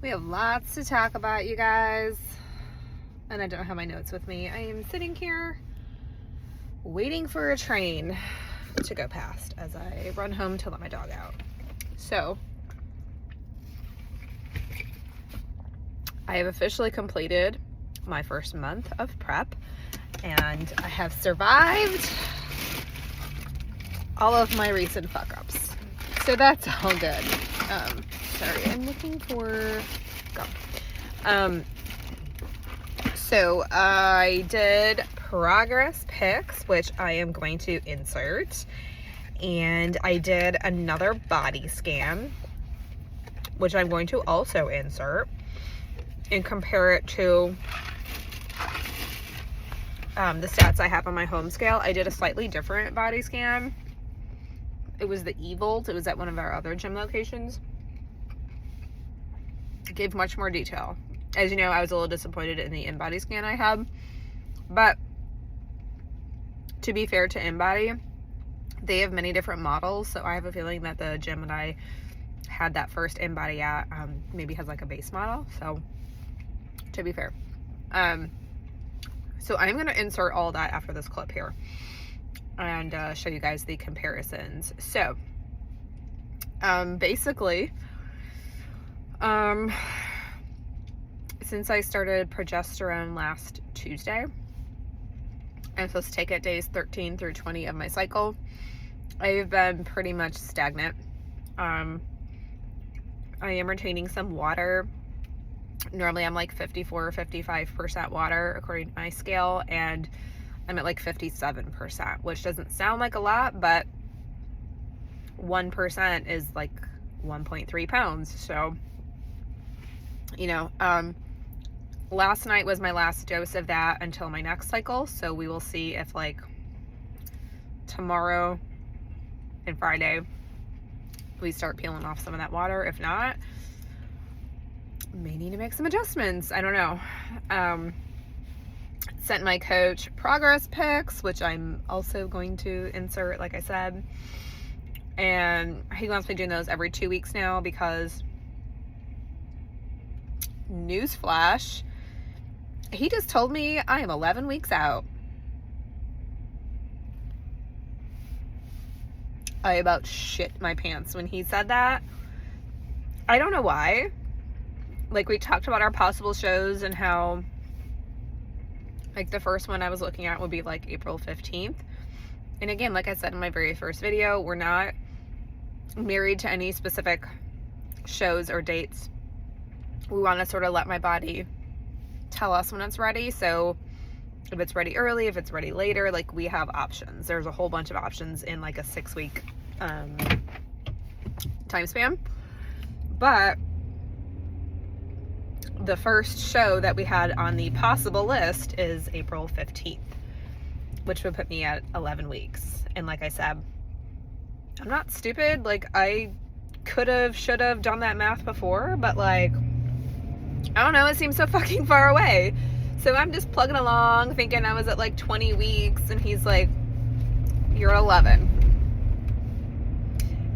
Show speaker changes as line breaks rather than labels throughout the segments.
We have lots to talk about, you guys. And I don't have my notes with me. I am sitting here waiting for a train to go past as I run home to let my dog out. So, I have officially completed my first month of prep, and I have survived all of my recent fuck-ups. So that's all good. Sorry, I'm looking for... Go. So I did progress pics, which I am going to insert. And I did another body scan, which I'm going to also insert and compare it to the stats I have on my home scale. I did a slightly different body scan. It was the eVolt. It was at one of our other gym locations. It gave much more detail. As you know, I was a little disappointed in the InBody scan I had. But to be fair to InBody, they have many different models. So I have a feeling that the gym that I had that first InBody at maybe has like a base model. So to be fair. So I'm going to insert all that after this clip here and show you guys the comparisons. So basically, since I started progesterone last Tuesday, I'm supposed to take it days 13 through 20 of my cycle. I've been pretty much stagnant. I am retaining some water. Normally I'm like 54 or 55% water according to my scale, and I'm at like 57%, which doesn't sound like a lot, but 1% is like 1.3 pounds. So, you know, last night was my last dose of that until my next cycle. So we will see if like tomorrow and Friday we start peeling off some of that water. If not, may need to make some adjustments. I don't know. Sent my coach progress pics, which I'm also going to insert, like I said. And he wants me doing those every 2 weeks now because, newsflash, he just told me I am 11 weeks out. I about shit my pants when he said that. I don't know why. Like, we talked about our possible shows and how, like, the first one I was looking at would be like April 15th. And again, like I said in my very first video, we're not married to any specific shows or dates. We want to sort of let my body tell us when it's ready. So if it's ready early, if it's ready later, like, we have options. There's a whole bunch of options in like a 6-week time span. But the first show that we had on the possible list is April 15th, which would put me at 11 weeks. And like I said, I'm not stupid. Like, I could have, should have done that math before, but like, I don't know, it seems so fucking far away. So I'm just plugging along thinking I was at like 20 weeks, and he's like, you're 11.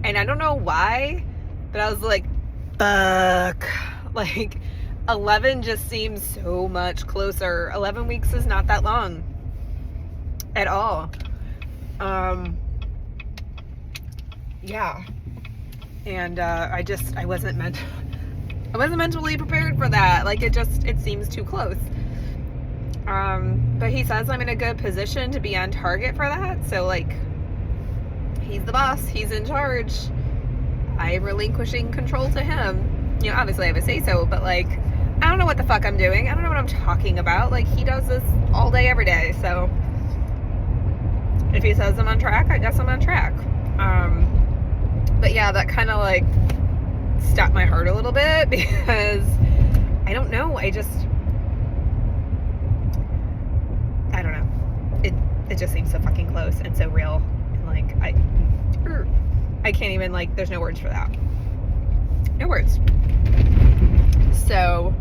And I don't know why, but I was like, fuck. Like, 11 just seems so much closer. 11 weeks is not that long at all. Yeah. And I wasn't mentally prepared for that. Like, it seems too close. But he says I'm in a good position to be on target for that. So, like, he's the boss. He's in charge. I'm relinquishing control to him. You know, obviously I have a say-so, but like, I don't know what the fuck I'm doing. I don't know what I'm talking about. Like, he does this all day, every day. So if he says I'm on track, I guess I'm on track. But yeah, that kind of like stopped my heart a little bit because I don't know. I don't know. It just seems so fucking close and so real. And like, I can't even, like, there's no words for that. No words. So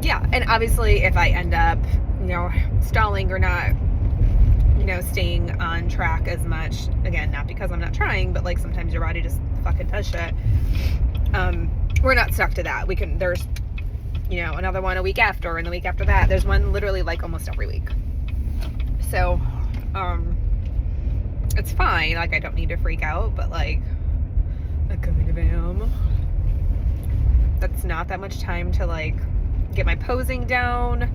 yeah, and obviously if I end up, you know, stalling or not, you know, staying on track as much, again, not because I'm not trying, but like sometimes your body just fucking does shit. we're not stuck to that. There's, you know, another one a week after, and the week after that. There's one literally like almost every week. So, it's fine. Like, I don't need to freak out, but like, I kind of am. That's not that much time to like get my posing down.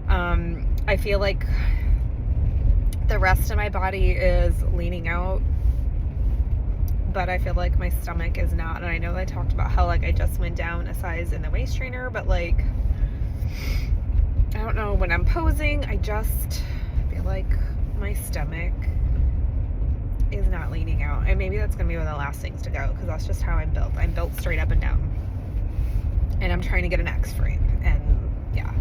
I feel like the rest of my body is leaning out, but I feel like my stomach is not. And I know I talked about how like I just went down a size in the waist trainer, but like, I don't know, when I'm posing, I just feel like my stomach is not leaning out. And maybe that's gonna be one of the last things to go, because that's just how I'm built. I'm built straight up and down, and I'm trying to get an X frame, and yeah,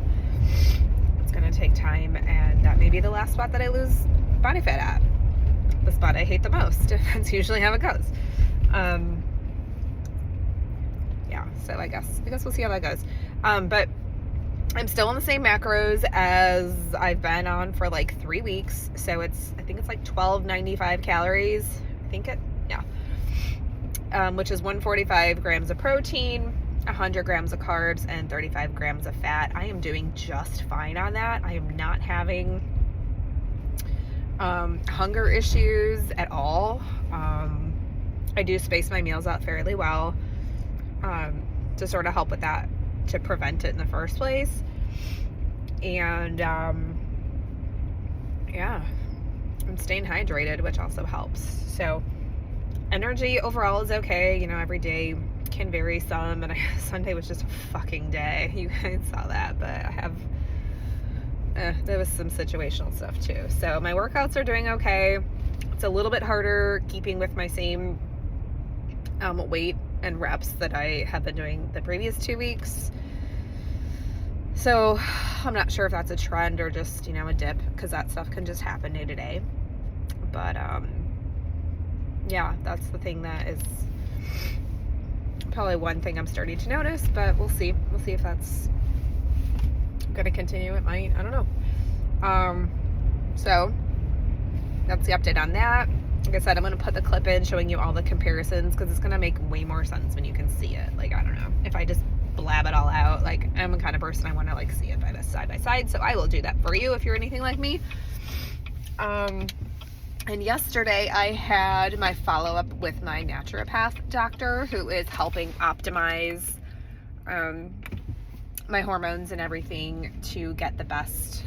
it's gonna take time, and that may be the last spot that I lose body fat at, the spot I hate the most. That's usually how it goes. Yeah, so I guess we'll see how that goes. But I'm still on the same macros as I've been on for like 3 weeks. So I think it's like 1295 calories. Which is 145 grams of protein, 100 grams of carbs, and 35 grams of fat. I am doing just fine on that. I am not having hunger issues at all. I do space my meals out fairly well to sort of help with that, to prevent it in the first place. And yeah, I'm staying hydrated, which also helps. So energy overall is okay. You know, every day can vary some, and Sunday was just a fucking day. You guys saw that, but I have there was some situational stuff too. So my workouts are doing okay. It's a little bit harder keeping with my same weight and reps that I have been doing the previous 2 weeks. So I'm not sure if that's a trend or just, you know, a dip, because that stuff can just happen day to day. But yeah, that's the thing that is probably one thing I'm starting to notice, but we'll see. We'll see if that's gonna continue. It might, I don't know. So that's the update on that. Like I said, I'm gonna put the clip in showing you all the comparisons, because it's gonna make way more sense when you can see it. Like, I don't know, if I just blab it all out, like, I'm the kind of person I want to like see it side by side, so I will do that for you if you're anything like me. And yesterday I had my follow-up with my naturopath doctor, who is helping optimize my hormones and everything to get the best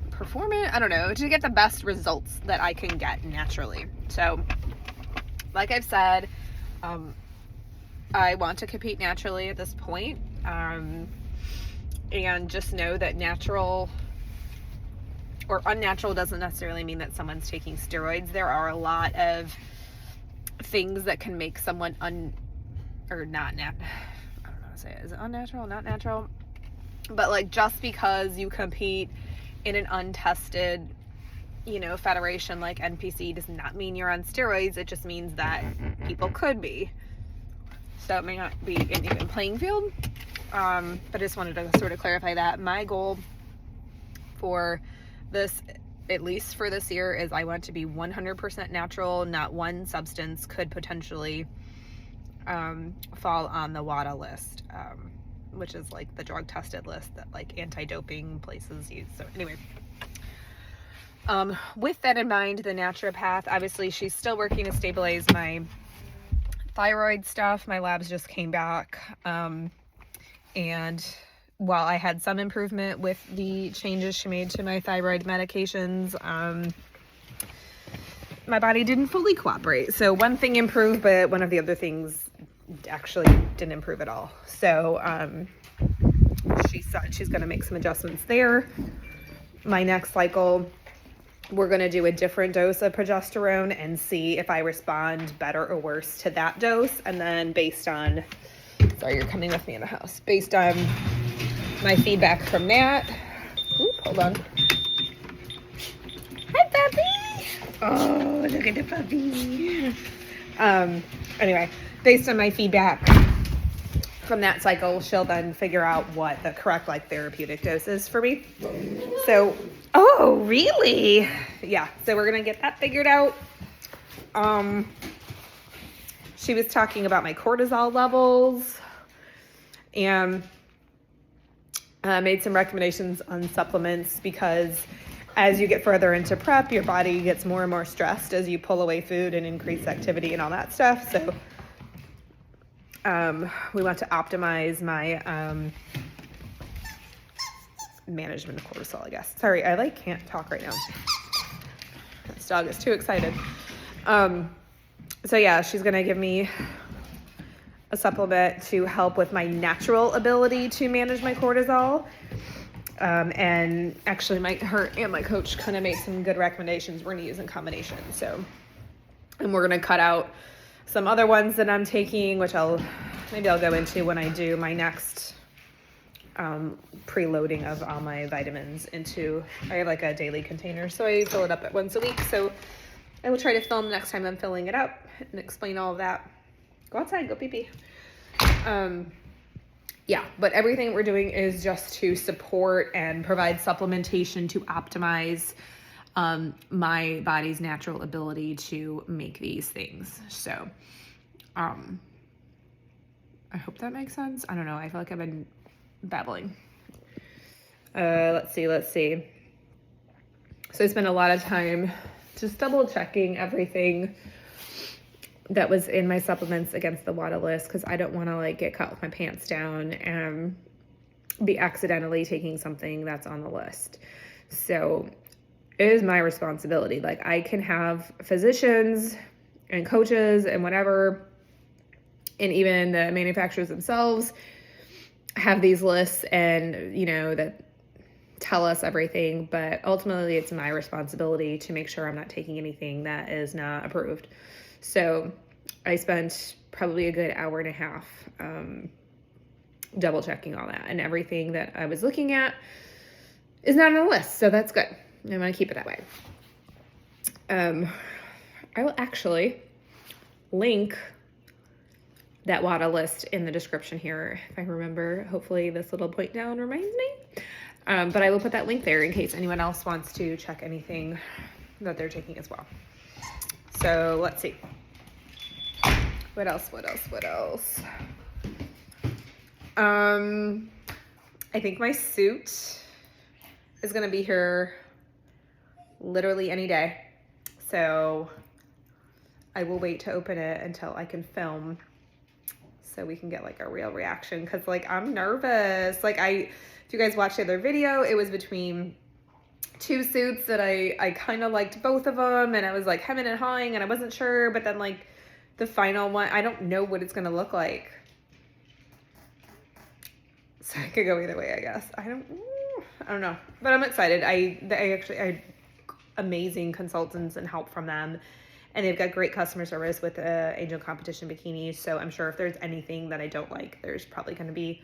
performance, I don't know, to get the best results that I can get naturally. So like I've said, I want to compete naturally at this point, and just know that natural or unnatural doesn't necessarily mean that someone's taking steroids. There are a lot of things that can make someone I don't know how to say it. Is it unnatural, not natural? But like, just because you compete in an untested, you know, federation like NPC does not mean you're on steroids. It just means that people could be. So it may not be an even playing field. But I just wanted to sort of clarify that. My goal for this, at least for this year, is I want to be 100% natural. Not one substance could potentially fall on the WADA list, which is like the drug tested list that like anti-doping places use. So anyway, with that in mind, the naturopath, obviously she's still working to stabilize my thyroid stuff. My labs just came back, and while I had some improvement with the changes she made to my thyroid medications, my body didn't fully cooperate. So one thing improved, but one of the other things actually didn't improve at all. So she said she's going to make some adjustments there. My next cycle, we're going to do a different dose of progesterone and see if I respond better or worse to that dose. And then based on, sorry, you're coming with me in the house, based on my feedback from that. Oop, hold on. Hi, puppy. Oh, look at the puppy. Anyway, based on my feedback from that cycle, she'll then figure out what the correct like therapeutic dose is for me. So, oh, really? Yeah. So we're gonna get that figured out. she was talking about my cortisol levels and made some recommendations on supplements, because as you get further into prep, your body gets more and more stressed as you pull away food and increase activity and all that stuff. So we want to optimize my management of cortisol, I guess. Sorry, I can't talk right now. This dog is too excited. So yeah, she's gonna give me a supplement to help with my natural ability to manage my cortisol. And actually her and my coach kind of made some good recommendations we're gonna use in combination. So, and we're gonna cut out some other ones that I'm taking, which maybe I'll go into when I do my next preloading of all my vitamins into, I have like a daily container, so I fill it up at once a week. So I will try to film next time I'm filling it up and explain all of that. Go outside, go pee pee. Yeah, but everything we're doing is just to support and provide supplementation to optimize my body's natural ability to make these things. So I hope that makes sense. I don't know. I feel like I've been babbling. Let's see. So I spent a lot of time just double checking everything that was in my supplements against the WADA list, because I don't want to get caught with my pants down and be accidentally taking something that's on the list. So it is my responsibility. I can have physicians and coaches and whatever, and even the manufacturers themselves have these lists and, that tell us everything, but ultimately it's my responsibility to make sure I'm not taking anything that is not approved. So I spent probably a good hour and a half double checking all that, and everything that I was looking at is not on the list. So that's good. I'm going to keep it that way. I will actually link that WADA list in the description here, if I remember. Hopefully this little point down reminds me. But I will put that link there in case anyone else wants to check anything that they're taking as well. So let's see. What else? I think my suit is going to be here literally any day. So I will wait to open it until I can film, so we can get a real reaction. Cause I'm nervous. If you guys watched the other video, it was between two suits that I kind of liked both of them, and I was hemming and hawing, and I wasn't sure, but then the final one, I don't know what it's gonna look like. So I could go either way, I guess. I don't know, but I'm excited. I actually had amazing consultants and help from them, and they've got great customer service with Angel Competition Bikinis. So I'm sure if there's anything that I don't like, there's probably going to be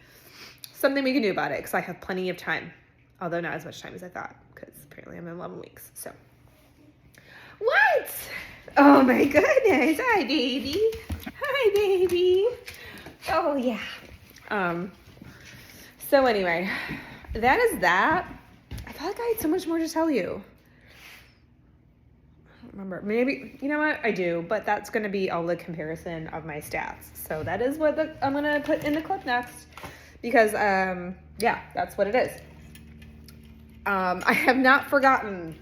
something we can do about it, because I have plenty of time, although not as much time as I thought, because apparently I'm in 11 weeks. So what? Oh my goodness. Hi baby. Oh yeah. So anyway, that is that. I feel like I had so much more to tell you. I don't remember. Maybe, you know what? I do, but that's going to be all the comparison of my stats. So that is what I'm going to put in the clip next, because, yeah, that's what it is. I have not forgotten.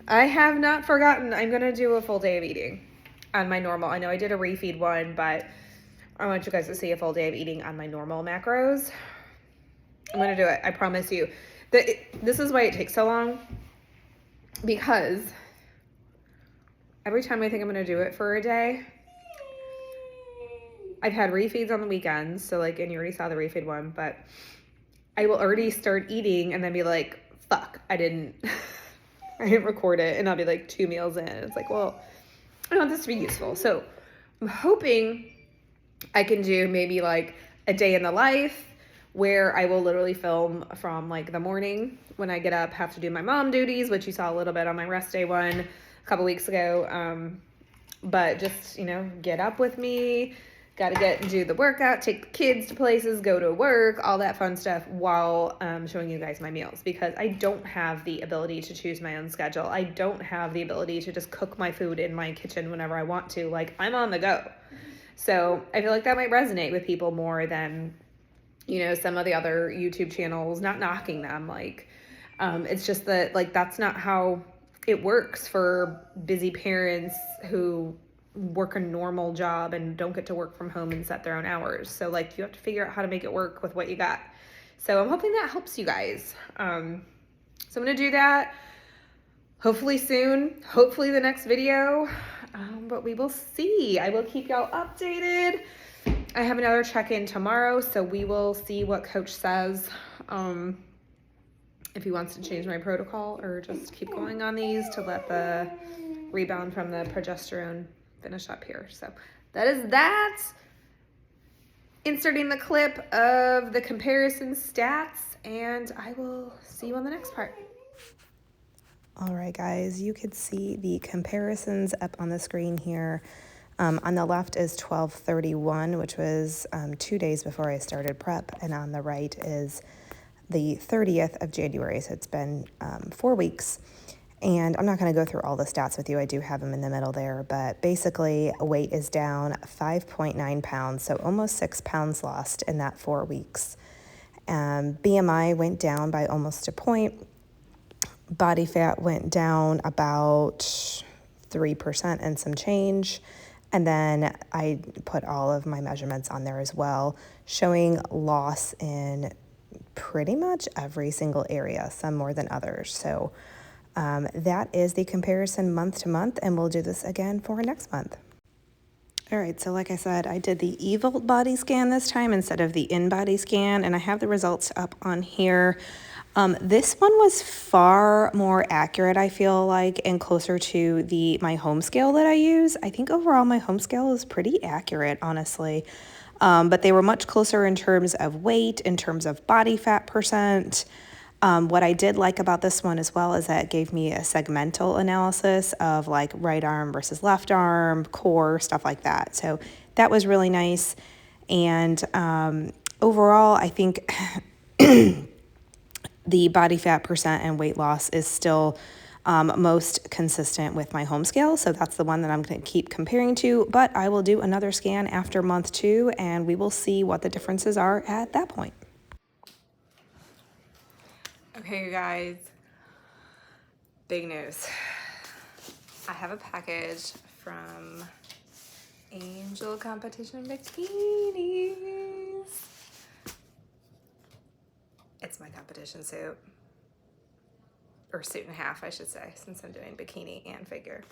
I'm going to do a full day of eating on my normal. I know I did a refeed one, but I want you guys to see a full day of eating on my normal macros. I'm going to do it. I promise you. This is why it takes so long, because every time I think I'm going to do it for a day, I've had refeeds on the weekends. So and you already saw the refeed one, but I will already start eating and then be like, fuck, I didn't record it. And I'll be 2 meals in. It's well, I want this to be useful. So I'm hoping I can do maybe a day in the life, where I will literally film from the morning when I get up, have to do my mom duties, which you saw a little bit on my rest day one a couple weeks ago. But just, get up with me, got to do the workout, take the kids to places, go to work, all that fun stuff, while showing you guys my meals, because I don't have the ability to choose my own schedule. I don't have the ability to just cook my food in my kitchen whenever I want to. I'm on the go. So I feel like that might resonate with people more than, you know, some of the other YouTube channels, not knocking them. Like, it's just that, like, that's not how it works for busy parents who work a normal job and don't get to work from home and set their own hours. So, like, you have to figure out how to make it work with what you got. So I'm hoping that helps you guys. So I'm going to do that hopefully soon, hopefully the next video, but we will see. I will keep y'all updated. I have another check-in tomorrow, so we will see what coach says, if he wants to change my protocol or just keep going on these to let the rebound from the progesterone finish up here. So that is that. Inserting the clip of the comparison stats, and I will see you on the next part.
All right, guys, you could see the comparisons up on the screen here. On the left is 12/31, which was 2 days before I started prep, and on the right is the 30th of January, so it's been 4 weeks. And I'm not going to go through all the stats with you. I do have them in the middle there, but basically weight is down 5.9 pounds, so almost 6 pounds lost in that 4 weeks. BMI went down by almost a point. Body fat went down about 3% and some change. And then I put all of my measurements on there as well, showing loss in pretty much every single area, some more than others. So that is the comparison month to month, and we'll do this again for next month. All right, so like I said, I did the eVault body scan this time instead of the in-body scan, and I have the results up on here. This one was far more accurate, I feel like, and closer to my home scale that I use. I think overall my home scale is pretty accurate, honestly. But they were much closer in terms of weight, in terms of body fat percent. What I did like about this one as well is that it gave me a segmental analysis of like right arm versus left arm, core, stuff like that. So that was really nice. And overall, I think the body fat percent and weight loss is still most consistent with my home scale. So that's the one that I'm going to keep comparing to. But I will do another scan after month 2, and we will see what the differences are at that point.
Okay, you guys, big news. I have a package from angelcompetitionbikinis. It's my competition suit, or suit and a half, I should say, since I'm doing bikini and figure.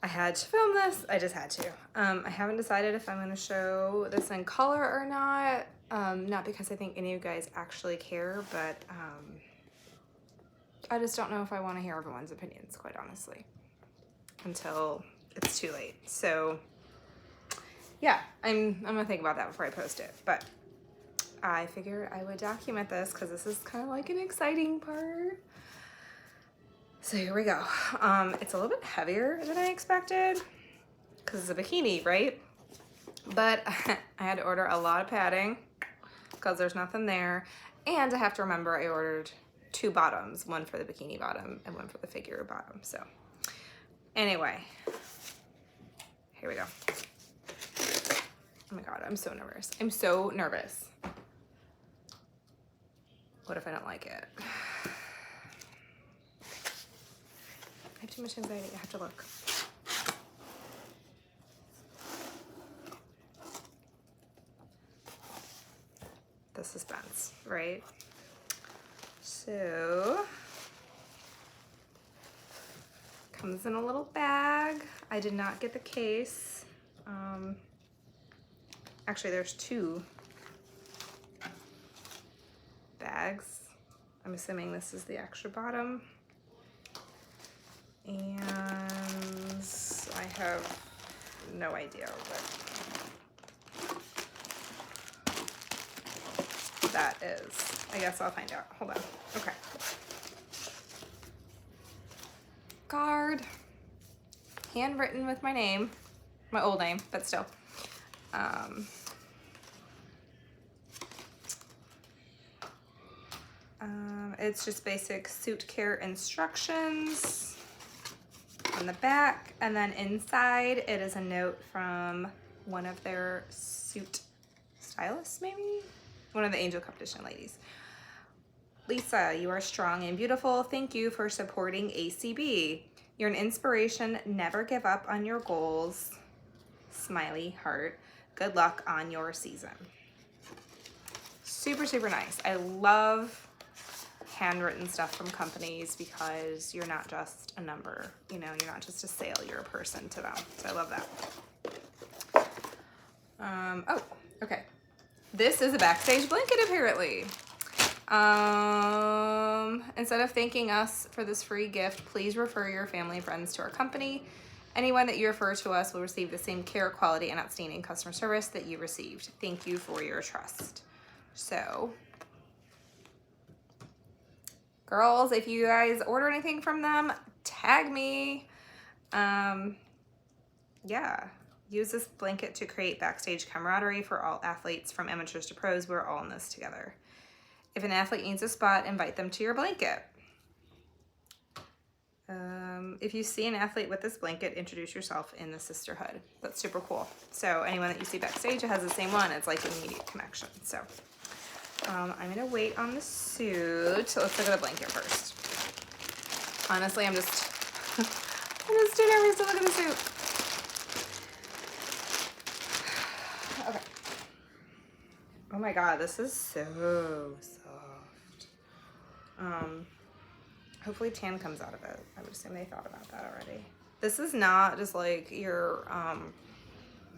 I had to film this. I just had to. I haven't decided if I'm going to show this in color or not. Not because I think any of you guys actually care, but I just don't know if I want to hear everyone's opinions, quite honestly, until it's too late. So yeah, I'm going to think about that before I post it. But I figured I would document this because this is kind of like an exciting part. So here we go. It's a little bit heavier than I expected because it's a bikini, right? But I had to order a lot of padding because there's nothing there. And I have to remember I ordered 2 bottoms, one for the bikini bottom and one for the figure bottom. So anyway, here we go. Oh my God, I'm so nervous. I'm so nervous. What if I don't like it? I have too much anxiety. I have to look. The suspense, right? So, comes in a little bag. I did not get the case. Actually, there's 2 bags. I'm assuming this is the extra bottom. And I have no idea what that is. I guess I'll find out. Hold on. Okay. Card. Handwritten with my name. My old name, but still. It's just basic suit care instructions. on the back, and then inside it is a note from one of their suit stylists, maybe? One of the Angel Competition ladies. Lisa, you are strong and beautiful. Thank you for supporting ACB. You're an inspiration. Never give up on your goals. Smiley heart. Good luck on your season. Super, super nice. I love handwritten stuff from companies because you're not just a number, you know, you're not just a sale, you're a person to them. So I love that. Oh, okay. This is a backstage blanket apparently. Instead of thanking us for this free gift, please refer your family and friends to our company. Anyone that you refer to us will receive the same care, quality, and outstanding customer service that you received. Thank you for your trust. So, girls, if you guys order anything from them, tag me. Yeah, use this blanket to create backstage camaraderie for all athletes from amateurs to pros. We're all in this together. If an athlete needs a spot, invite them to your blanket. If you see an athlete with this blanket, introduce yourself in the sisterhood. That's super cool. So anyone that you see backstage that has the same one, it's like an immediate connection. So I'm gonna wait on the suit. So let's look at the blanket first. Honestly, I'm just too nervous to look at the suit. Okay. Oh my God, this is so soft. Hopefully tan comes out of it. I would assume they thought about that already. This is not just like your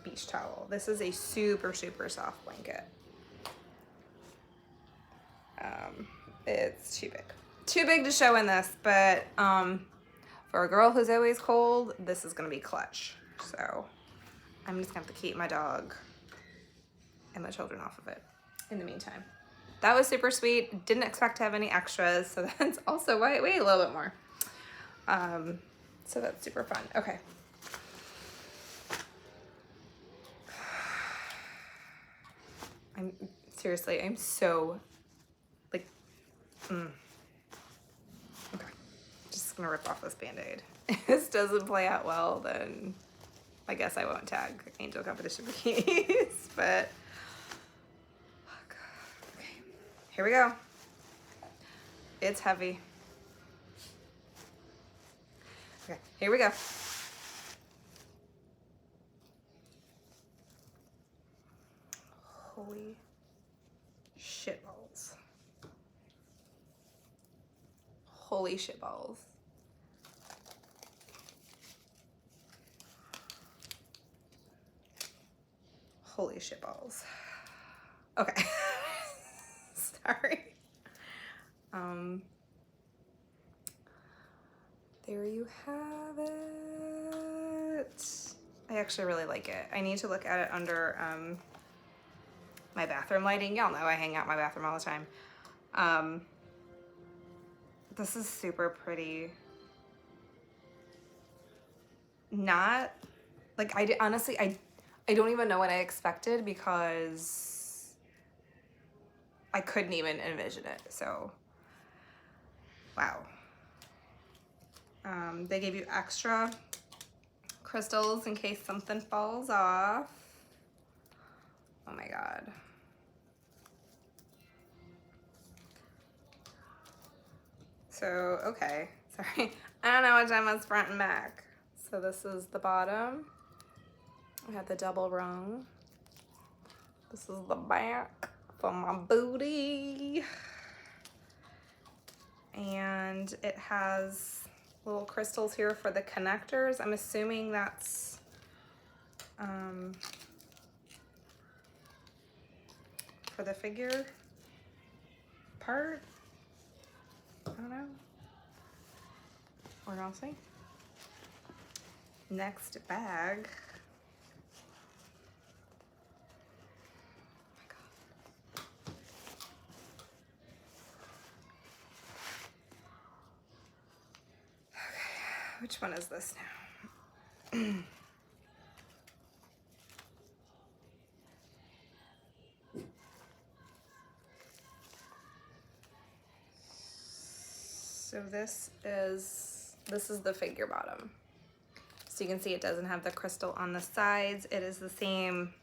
beach towel. This is a super, super soft blanket. It's too big. Too big to show in this, but for a girl who's always cold, this is gonna be clutch. So I'm just gonna have to keep my dog and my children off of it in the meantime. That was super sweet. Didn't expect to have any extras, so that's also why it weighed a little bit more. So that's super fun. Okay. I'm so like, okay. Just gonna rip off this Band-Aid. If this doesn't play out well, then I guess I won't tag Angel Competition Bikinis, but okay, here we go. It's heavy. Okay, here we go. Holy shit balls. Holy shit balls. Holy shit balls. Okay. Sorry. There you have it. I actually really like it. I need to look at it under my bathroom lighting. Y'all know I hang out in my bathroom all the time. This is super pretty. Not like honestly I don't even know what I expected because I couldn't even envision it. So wow. They gave you extra crystals in case something falls off. Oh my God. So, okay, sorry. I don't know which time was front and back. So this is the bottom. I have the double rung. This is the back for my booty. And it has little crystals here for the connectors. I'm assuming that's for the figure part. I don't know. We're gonna see. Next bag. Oh my God. Okay, which one is this now? So this is the figure bottom. So you can see it doesn't have the crystal on the sides. It is the same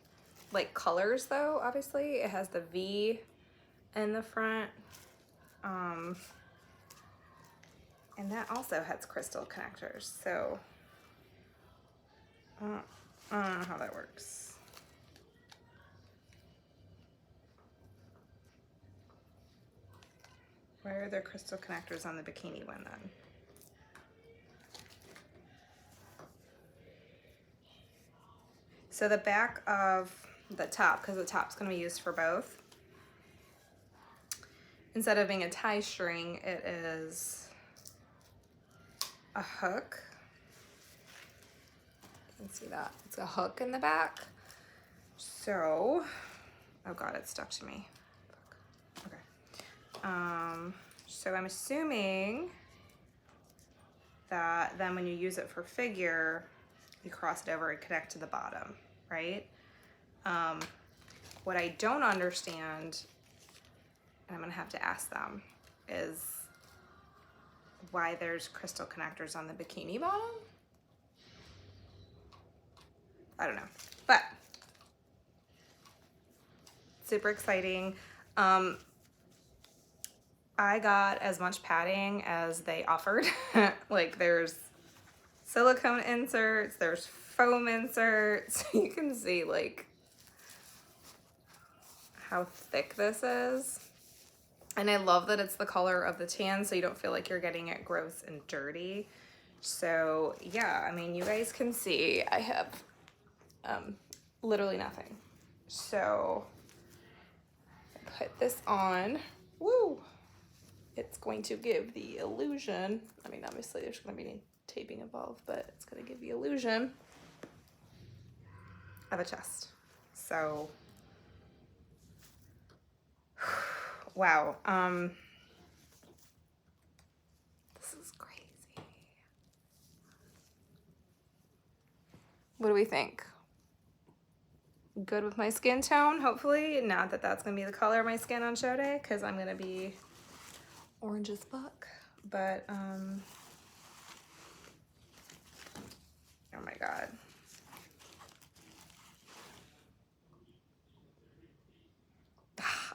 like colors though, obviously. It has the V in the front. And that also has crystal connectors. So I don't know how that works. Where are there crystal connectors on the bikini one then? So the back of the top, because the top's going to be used for both, instead of being a tie string, it is a hook. You can see that. It's a hook in the back. So, oh God, it's stuck to me. Okay. So I'm assuming that then when you use it for figure, you cross it over and connect to the bottom, right? What I don't understand, and I'm gonna have to ask them, is why there's crystal connectors on the bikini bottom. I don't know, but super exciting. I got as much padding as they offered. Like there's silicone inserts, there's foam inserts. You can see like how thick this is. And I love that it's the color of the tan, so you don't feel like you're getting it gross and dirty. So yeah, I mean, you guys can see I have literally nothing. So I put this on, woo! It's going to give the illusion, I mean, obviously there's gonna be taping involved, but it's gonna give the illusion of a chest. So, wow. This is crazy. What do we think? Good with my skin tone, hopefully. Not that that's gonna be the color of my skin on show day, because I'm gonna be orange as fuck. But, oh my God.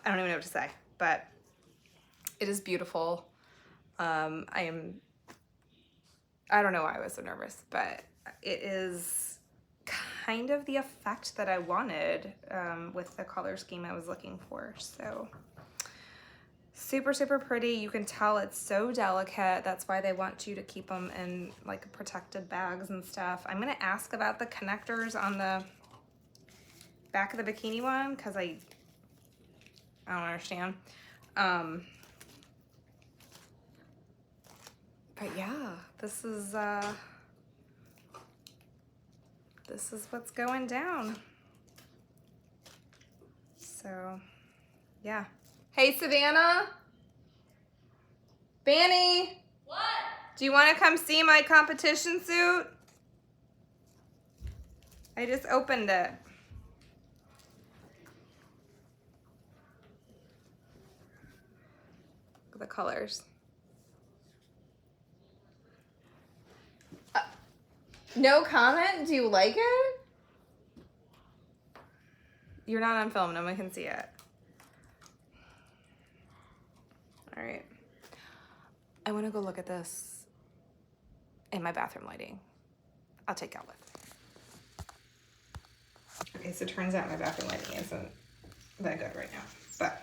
I don't even know what to say, but it is beautiful. I don't know why I was so nervous, but it is kind of the effect that I wanted with the color scheme I was looking for. So super, super pretty. You can tell it's so delicate. That's why they want you to keep them in like protected bags and stuff. I'm gonna ask about the connectors on the back of the bikini one, because I don't understand. But yeah, this is what's going down. So yeah. Hey, Savannah. Banny.
What?
Do you want to come see my competition suit? I just opened it. Look at the colors. No comment? Do you like it? You're not on film. No one can see it. All right. I want to go look at this in my bathroom lighting. I'll take out with. Okay, so it turns out my bathroom lighting isn't that good right now, but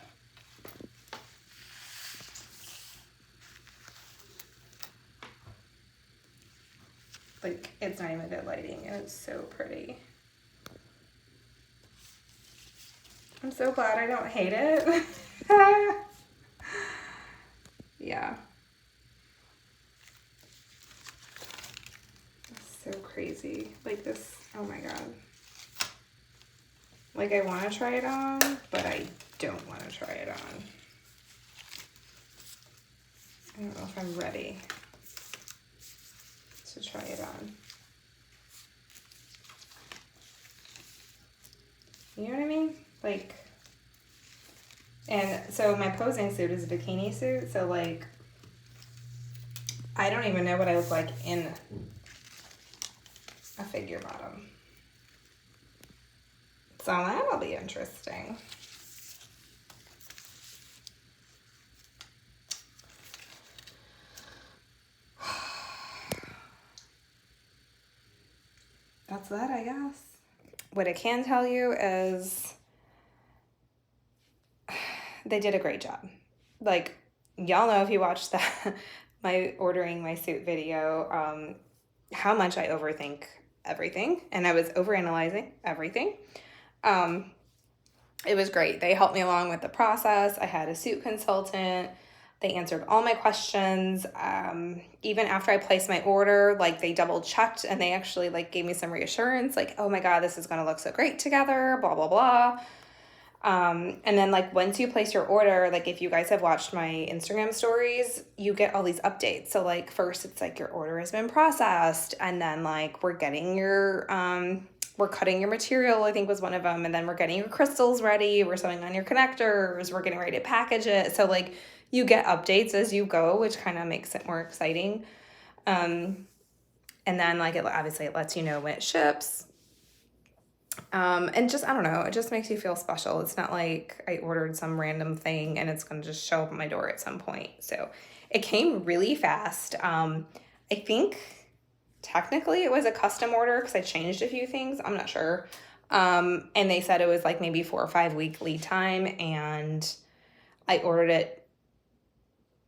like it's not even good lighting and it's so pretty. I'm so glad I don't hate it. Yeah. That's so crazy. Like this, oh my God. Like I want to try it on, but I don't want to try it on. I don't know if I'm ready to try it on. You know what I mean? Like, and so my posing suit is a bikini suit, so like, I don't even know what I look like in
figure bottom. So that'll be interesting. That's that, I guess. What I can tell you is they did a great job. Like, y'all know if you watched that, my ordering my suit video, how much I overthink everything. And I was overanalyzing everything. It was great. They helped me along with the process. I had a suit consultant. They answered all my questions. Even after I placed my order, like they double checked and they actually like gave me some reassurance, like, oh my God, this is gonna look so great together, blah, blah, blah. And then like once you place your order, like if you guys have watched my Instagram stories, you get all these updates. So like first it's like your order has been processed, and then like we're getting your, we're cutting your material, I think was one of them. And then we're getting your crystals ready. We're sewing on your connectors. We're getting ready to package it. So like you get updates as you go, which kind of makes it more exciting. And then like it obviously it lets you know when it ships. And just, I don't know, it just makes you feel special. It's not like I ordered some random thing and it's going to just show up at my door at some point. So it came really fast. I think technically it was a custom order because I changed a few things. I'm not sure. And they said it was like maybe 4 or 5 week lead time, and I ordered it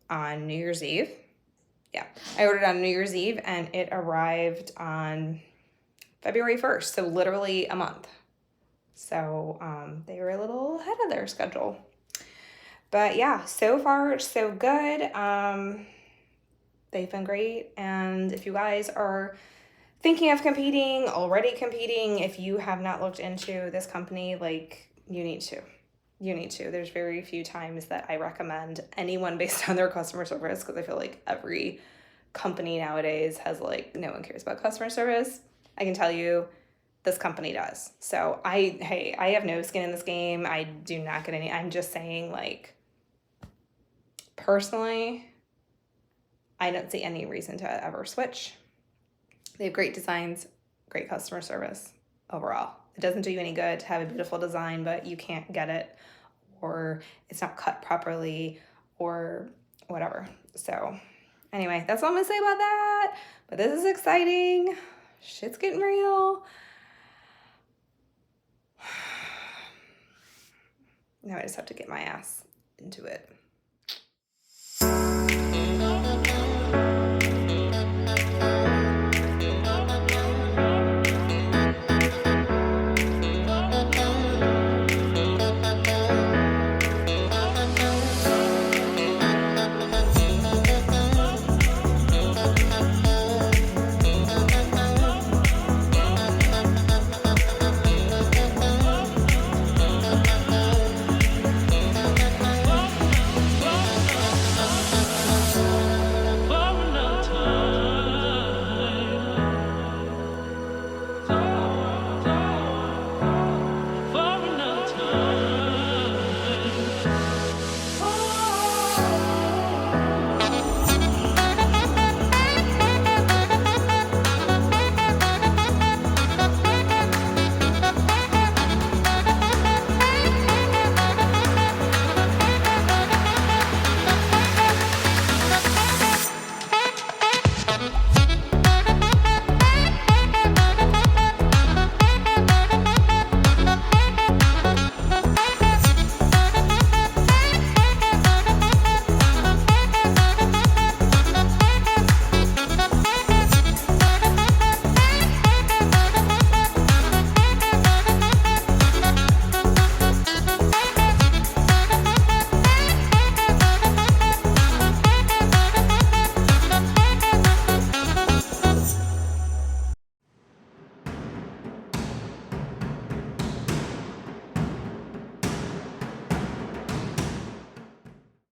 on New Year's Eve. Yeah, I ordered on New Year's Eve and it arrived on February 1st, so literally a month. So they were a little ahead of their schedule. But yeah, so far so good. They've been great. And if you guys are thinking of competing, already competing, if you have not looked into this company, like you need to. You need to. There's very few times that I recommend anyone based on their customer service, because I feel like every company nowadays has like, no one cares about customer service. I can tell you this company does. So I have no skin in this game. I do not get any. I'm just saying, like, personally, I don't see any reason to ever switch. They have great designs, great customer service overall. It doesn't do you any good to have a beautiful design, but you can't get it, or it's not cut properly, or whatever. So anyway, that's all I'm gonna say about that. But this is exciting. Shit's getting real. Now I just have to get my ass into it.